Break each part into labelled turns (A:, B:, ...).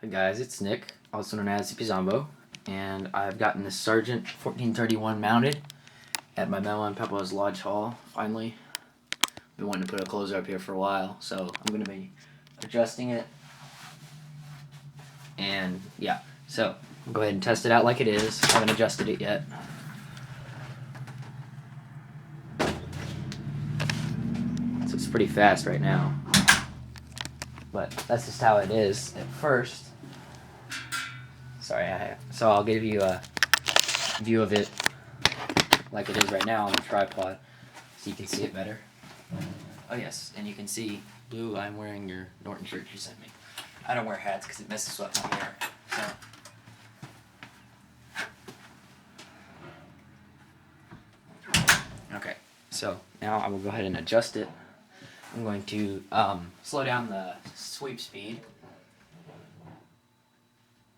A: Hey guys, it's Nick, also known as Pizombo, and I've gotten this Sargent 1431 mounted at my mamaw and papaw's lodge hall, finally. Been wanting to put a closer up here for a while, so I'm going to be adjusting it. And yeah, so I'll go ahead and test it out like it is. I haven't adjusted it yet. So it's pretty fast right now, but that's just how it is at first. Sorry, so I'll give you a view of it like it is right now on the tripod so you can see it better. Oh yes, and you can see, Blue, I'm wearing your Norton shirt you sent me. I don't wear hats because it messes up my hair. So. Okay, so now I will go ahead and adjust it. I'm going to slow down the sweep speed.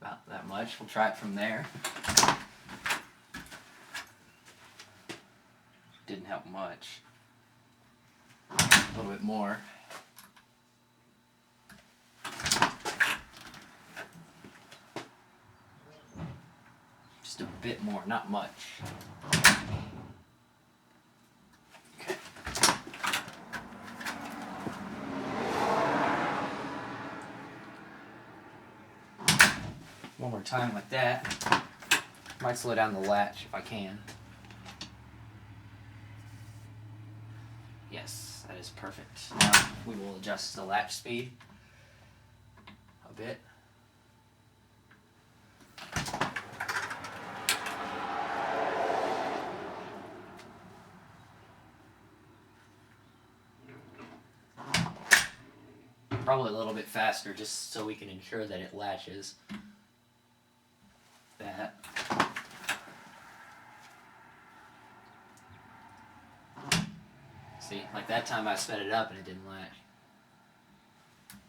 A: About that much. We'll try it from there. Didn't help much. A little bit more. Just a bit more, not much. Okay. One more time like that. Might slow down the latch if I can. Yes, that is perfect. Now we will adjust the latch speed a bit. Probably a little bit faster just so we can ensure that it latches. That. See, like that time I sped it up and it didn't latch.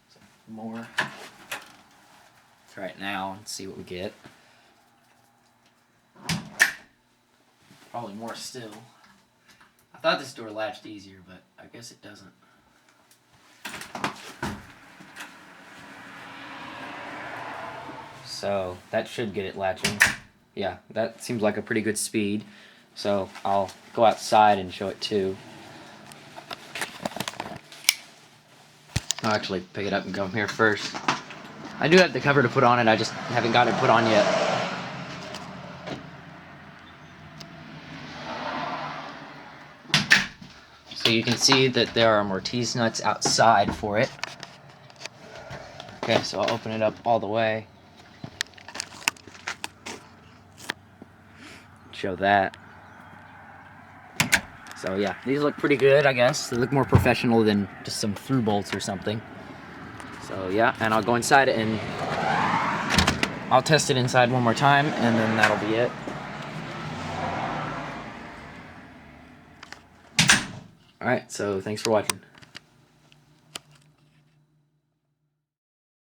A: So more. Let's try it now and see what we get. Probably more still. I thought this door latched easier, but I guess it doesn't. So that should get it latching. Yeah, that seems like a pretty good speed. So I'll go outside and show it too. I'll actually pick it up and come here first. I do have the cover to put on it, I just haven't got it put on yet. So you can see that there are Mortise nuts outside for it. Okay, so I'll open it up all the way. Show that. So yeah, these look pretty good, I guess. They look more professional than just some through bolts or something. So yeah, and I'll go inside it and I'll test it inside one more time and then that'll be it. Alright, so thanks for watching.